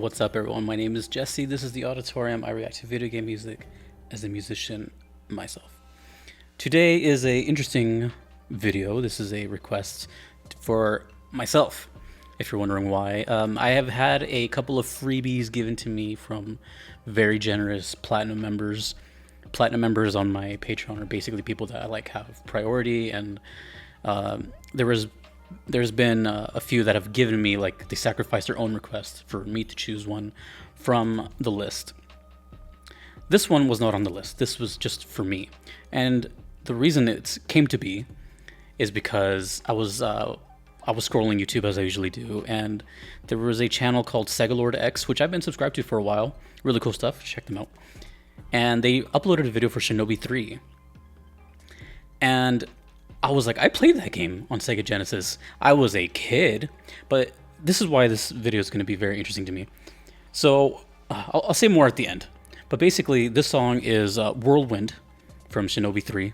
What's up, everyone? My name is Jesse. This is the Auditorium. I react to video game music as a musician myself. Today is a interesting video. This is a request for myself, if you're wondering why. I have had a couple of freebies given to me from very generous platinum members. Platinum members on my Patreon are basically people that I have priority, and there's been a few that have given me, they sacrificed their own request for me to choose one from the list. This one was not on the list. This was just for me. And the reason it came to be is because I was scrolling YouTube as I usually do, and there was a channel called Sega Lord X, which I've been subscribed to for a while. Really cool stuff. Check them out. And they uploaded a video for Shinobi 3. And I was like, I played that game on Sega Genesis. I was a kid, but this is why this video is going to be very interesting to me. So I'll say more at the end. But basically, this song is Whirlwind from Shinobi 3.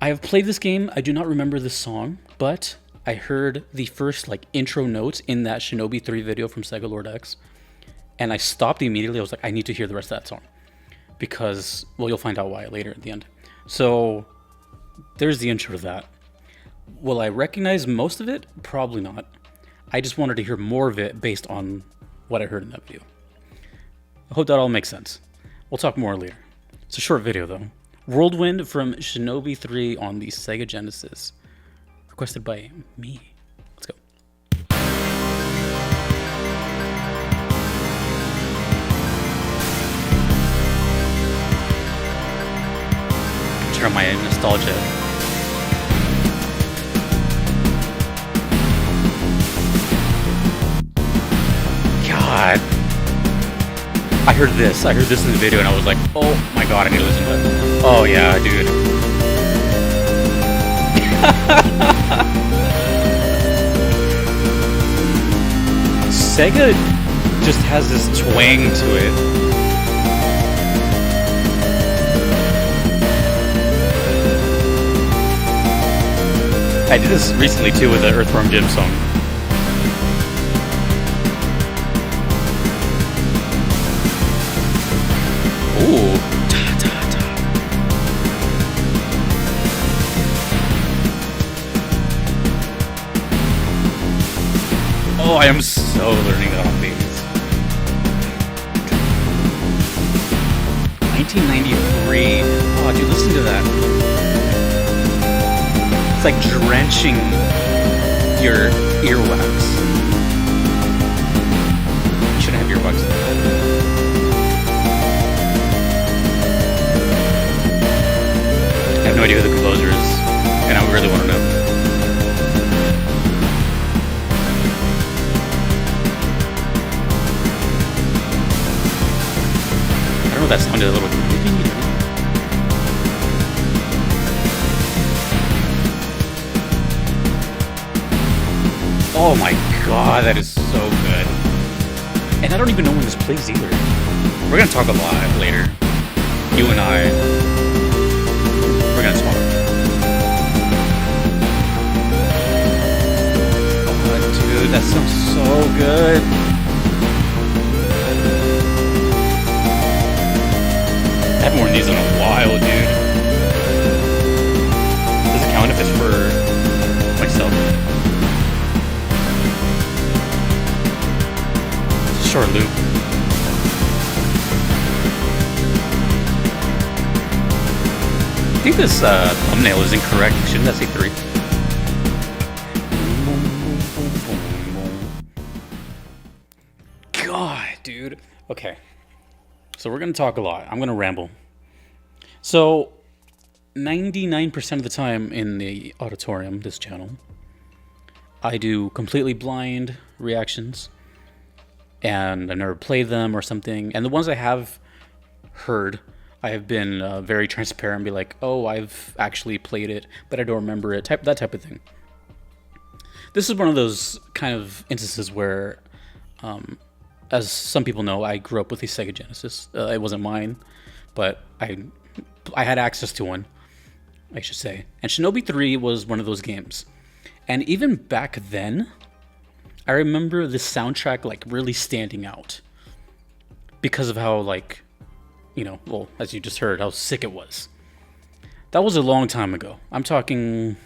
I have played this game. I do not remember this song, but I heard the first intro notes in that Shinobi 3 video from Sega Lord X. And I stopped immediately. I was like, I need to hear the rest of that song. Because, well, you'll find out why later at the end. So there's the intro to that. Will I recognize most of it? Probably not. I just wanted to hear more of it based on what I heard in that video. I hope that all makes sense. We'll talk more later. It's a short video though. Whirlwind from Shinobi 3 on the Sega Genesis. Requested by me. Let's go. Turn on my nostalgia. God. I heard this in the video and I was like, oh my god, I need to listen to it. Oh yeah, dude. Sega just has this twang to it. I did this recently too with the Earthworm Jim song. Ooh. Ta, ta, ta. Oh, I am so learning that on these. 1993. Oh, dude, listen to that. It's like drenching your earwax. You shouldn't have earwax. I have no idea who the composer is, and I really want to know. I don't know, that sounded a little creepy. Oh my god, that is so good. And I don't even know when this plays either. We're gonna talk a lot later. You and I. We're gonna talk. Oh, dude, that sounds so good. I haven't worn these in a while, dude. Does it count if it's for myself? Short loop. I think this thumbnail is incorrect. Shouldn't that say 3? God, dude. Okay. So we're going to talk a lot. I'm going to ramble. So 99% of the time in the Auditorium, this channel, I do completely blind reactions. And I've never played them or something. And the ones I have heard, I have been very transparent and be like, oh, I've actually played it, but I don't remember it, that type of thing. This is one of those kind of instances where, as some people know, I grew up with a Sega Genesis. It wasn't mine, but I had access to one, I should say. And Shinobi 3 was one of those games. And even back then, I remember this soundtrack like really standing out because of how like, well, as you just heard, how sick it was. That was a long time ago. I'm talking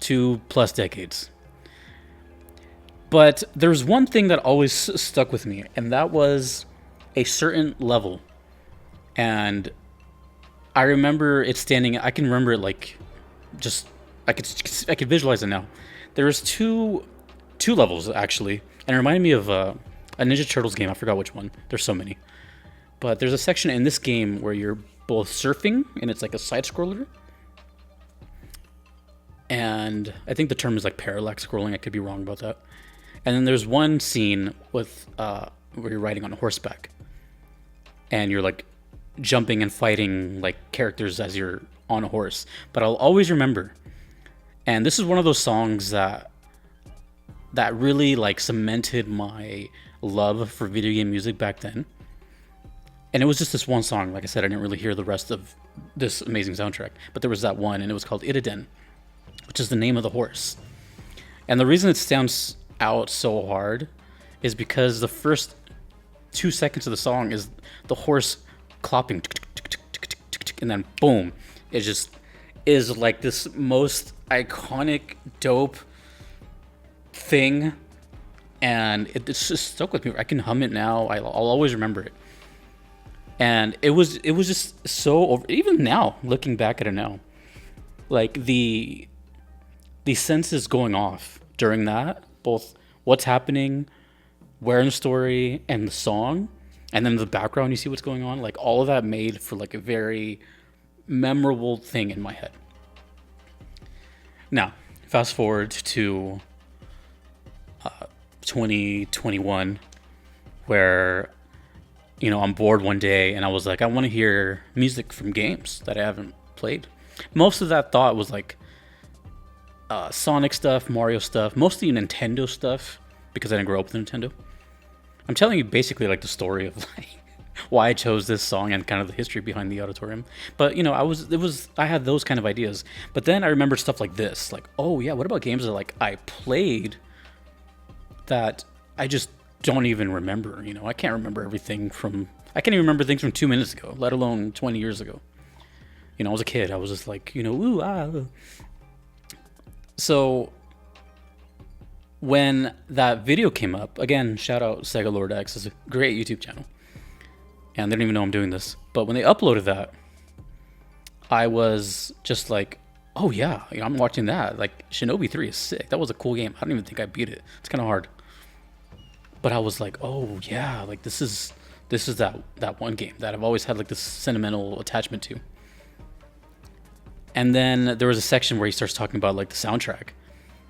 2+ decades. But there's one thing that always stuck with me, and that was a certain level. And I remember it standing. I can remember it like, just I could visualize it now. There was two levels actually, and it reminded me of a Ninja Turtles game. I forgot which one. There's so many, but there's a section in this game where you're both surfing, and it's like a side scroller. And I think the term is like parallax scrolling. I could be wrong about that. And then there's one scene with where you're riding on horseback, and you're like jumping and fighting like characters as you're on a horse. But I'll always remember, and this is one of those songs that really like cemented my love for video game music back then. And it was just this one song. Like I said, I didn't really hear the rest of this amazing soundtrack, but there was that one, and it was called Iriden, which is the name of the horse. And the reason it stands out so hard is because the first 2 seconds of the song is the horse clopping, and then boom, it just is like this most iconic, dope thing, and it's just stuck with me. I can hum it now. I'll always remember it. And it was just so over, even now, looking back at it now, like the senses going off during that, both what's happening, where in the story, and the song, and then the background, you see what's going on, like all of that made for like a very memorable thing in my head. Now, fast forward to 2021, where I'm bored one day, and I was like, I want to hear music from games that I haven't played. Most of that thought was like Sonic stuff, Mario stuff, mostly Nintendo stuff, because I didn't grow up with Nintendo. I'm telling you basically like the story of like why I chose this song and kind of the history behind the auditorium. But I had those kind of ideas. But then I remembered stuff like this, like, oh yeah, what about games that like I played that I just don't even remember? I can't remember everything I can't even remember things from 2 minutes ago, let alone 20 years ago. I was a kid. I was just like, ooh, ah. So when that video came up, again, shout out Sega Lord X, it's a great YouTube channel. And they don't even know I'm doing this. But when they uploaded that, I was just like, oh yeah, I'm watching that. Like, Shinobi 3 is sick. That was a cool game. I don't even think I beat it. It's kind of hard. But I was like, oh yeah, like this is that one game that I've always had like this sentimental attachment to. And then there was a section where he starts talking about like the soundtrack,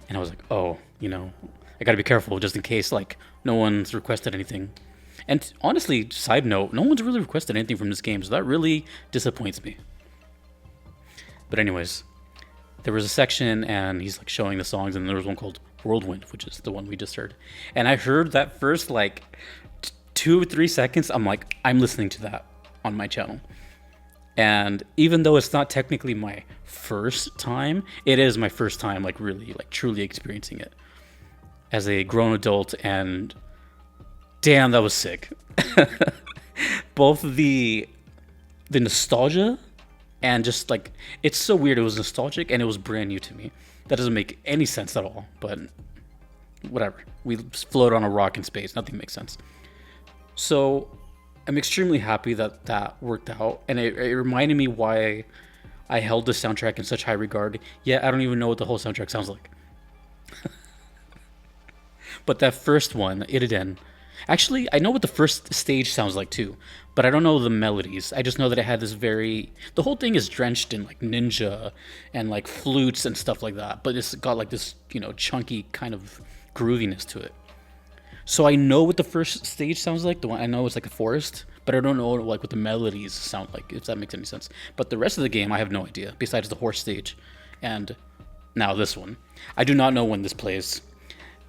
and I was like, oh, I gotta be careful just in case like no one's requested anything. And honestly, side note, no one's really requested anything from this game, so that really disappoints me. But anyways, there was a section and he's like showing the songs, and there was one called Whirlwind, which is the one we just heard. And I heard that first like 2 or 3 seconds, I'm like, I'm listening to that on my channel. And even though it's not technically my first time, it is my first time like really like truly experiencing it as a grown adult, and damn, that was sick. Both the nostalgia and just like, it's so weird. It was nostalgic and it was brand new to me. That doesn't make any sense at all, but whatever. We float on a rock in space. Nothing makes sense. So I'm extremely happy that worked out, and it reminded me why I held the soundtrack in such high regard. Yeah, I don't even know what the whole soundtrack sounds like. But that first one, Iriden, actually, I know what the first stage sounds like too, but I don't know the melodies. I just know that it had this the whole thing is drenched in like ninja and like flutes and stuff like that, but it's got like this, chunky kind of grooviness to it. So I know what the first stage sounds like. The one I know it's like a forest, but I don't know like what the melodies sound like, if that makes any sense. But the rest of the game, I have no idea, besides the horse stage and now this one. I do not know when this plays.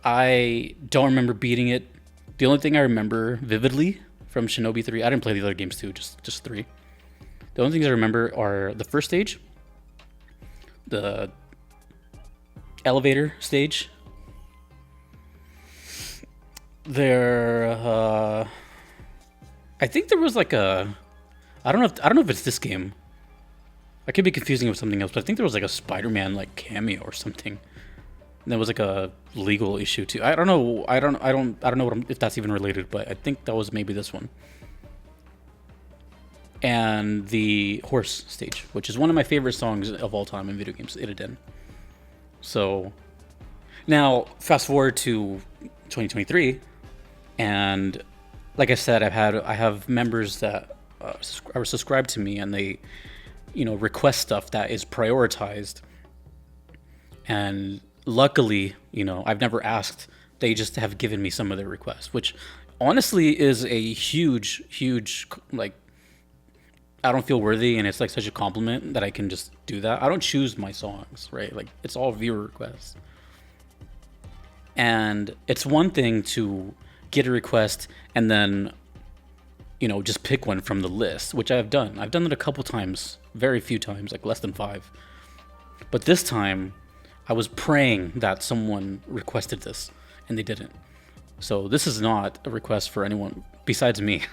I don't remember beating it. The only thing I remember vividly from Shinobi 3, I didn't play the other games too, just 3. The only things I remember are the first stage, the elevator stage, There, I think there was like a, I don't know if it's this game. I could be confusing it with something else, but I think there was like a Spider-Man like cameo or something. And there was like a legal issue too. I don't know. I don't know if that's even related, but I think that was maybe this one. And the horse stage, which is one of my favorite songs of all time in video games, Itaden. So now fast forward to 2023, and like I said, I have members that are subscribed to me, and they, request stuff that is prioritized. And luckily, I've never asked. They just have given me some of their requests, which honestly is a huge, huge, like, I don't feel worthy, and it's like such a compliment that I can just do that. I don't choose my songs, right? Like, it's all viewer requests. And it's one thing to get a request and then, just pick one from the list, which I've done. I've done it a couple times, very few times, like less than 5. But this time, I was praying that someone requested this, and they didn't. So this is not a request for anyone besides me.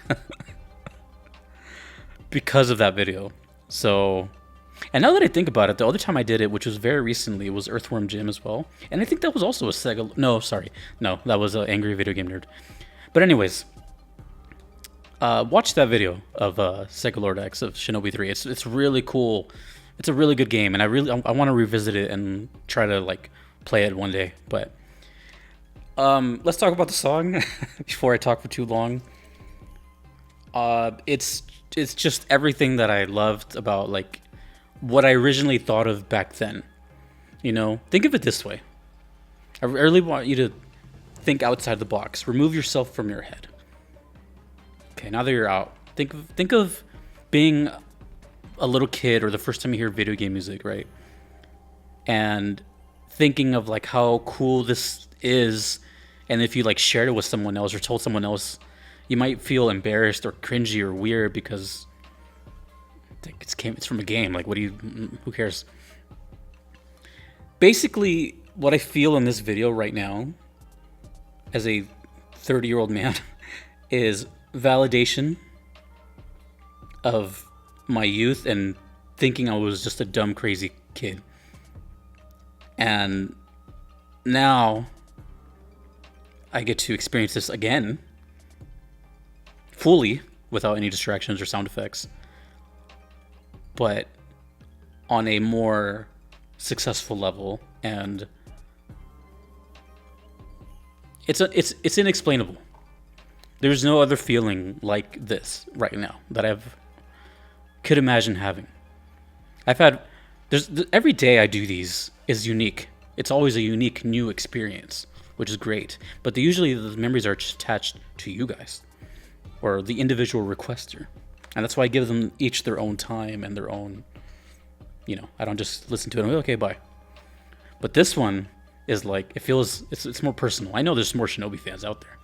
Because of that video. So, and now that I think about it, the other time I did it, which was very recently, was Earthworm Jim as well. And I think that was also a Sega. No, sorry. No, that was an Angry Video Game Nerd. But anyways, watch that video of Sega Lord X of Shinobi 3. It's really cool. It's a really good game, and I want to revisit it and try to like play it one day. But let's talk about the song before I talk for too long. It's just everything that I loved about like what I originally thought of back then. Think of it this way. I really want you to think outside the box. Remove yourself from your head. Okay, now that you're out, think of being a little kid or the first time you hear video game music, right? And thinking of like how cool this is, and if you like shared it with someone else or told someone else, you might feel embarrassed or cringy or weird because it's from a game. Like, who cares? Basically, what I feel in this video right now, as a 30-year-old man, is validation of my youth and thinking I was just a dumb, crazy kid. And now I get to experience this again, fully, without any distractions or sound effects, but on a more successful level. And it's inexplainable. There's no other feeling like this right now that could imagine having. Every day I do these is unique. It's always a unique new experience, which is great. But usually the memories are attached to you guys or the individual requester. And that's why I give them each their own time and their own, I don't just listen to it and go, okay, bye. But this one is like, it's more personal. I know there's more Shinobi fans out there,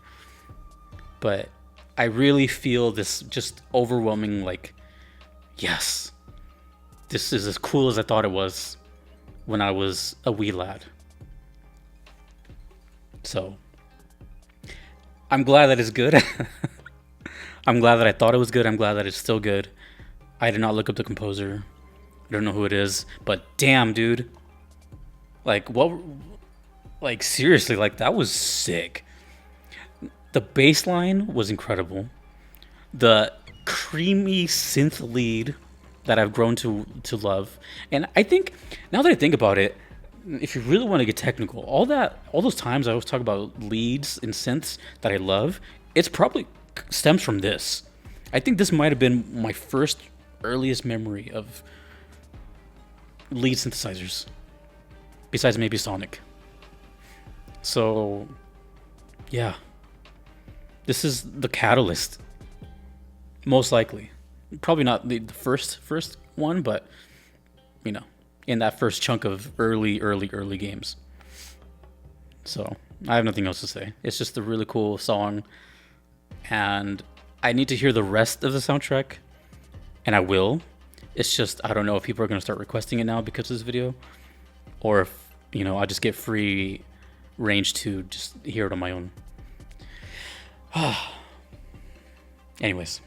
but I really feel this just overwhelming, like, yes, this is as cool as I thought it was when I was a wee lad. So I'm glad that it's good. I'm glad that I thought it was good. I'm glad that it's still good. I did not look up the composer. I don't know who it is, but damn, dude. Like, what? Like, seriously, like, that was sick. The bass line was incredible. The creamy synth lead that I've grown to love. And I think, now that I think about it, if you really want to get technical, all those times I always talk about leads and synths that I love, it's probably stems from this. I think this might have been my first earliest memory of lead synthesizers, besides maybe Sonic. So yeah, this is the catalyst, most likely. Probably not the first one, but in that first chunk of early games. So I have nothing else to say. It's just a really cool song, and I need to hear the rest of the soundtrack, and I will. It's just, I don't know if people are going to start requesting it now because of this video, or if, I'll just get free range to just hear it on my own. Anyways,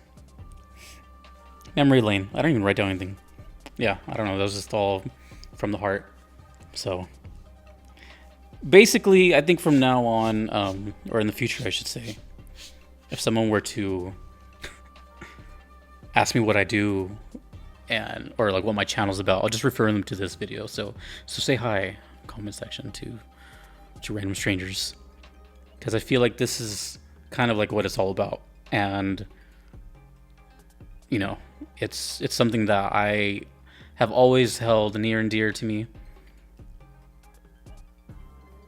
memory lane. I don't even write down anything. Yeah, I don't know. That was just all from the heart. So basically, I think from now on, or in the future, I should say, if someone were to ask me what I do and or like what my channel's about, I'll just refer them to this video. So say hi, comment section to random strangers, because I feel like this is kind of like what it's all about, and you know, it's something that I have always held near and dear to me,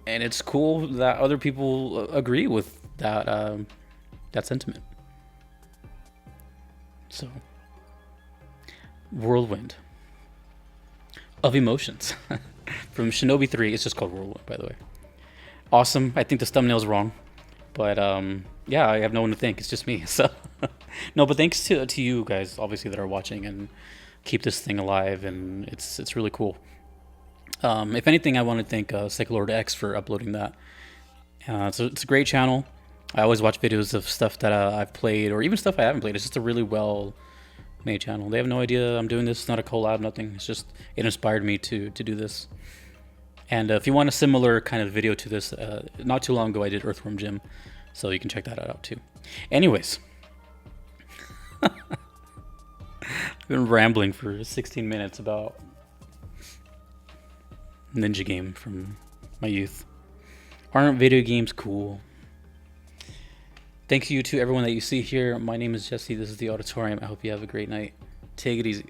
and it's cool that other people agree with that that sentiment. So, Whirlwind of emotions from Shinobi 3. It's just called Whirlwind, by the way. Awesome. I think this thumbnail's wrong, but yeah, I have no one to thank. It's just me. So no, but thanks to you guys, obviously, that are watching and keep this thing alive, and it's really cool. If anything, I want to thank Lord X for uploading that. So it's a great channel. I always watch videos of stuff that I've played, or even stuff I haven't played. It's just a really well made channel. They have no idea I'm doing this. It's not a collab, nothing. It's just, it inspired me to do this. And if you want a similar kind of video to this, not too long ago I did Earthworm Jim, so you can check that out too. Anyways, I've been rambling for 16 minutes about ninja game from my youth. Aren't video games cool? Thank you to everyone that you see here. My name is Jesse. This is the Auditorium. I hope you have a great night. Take it easy.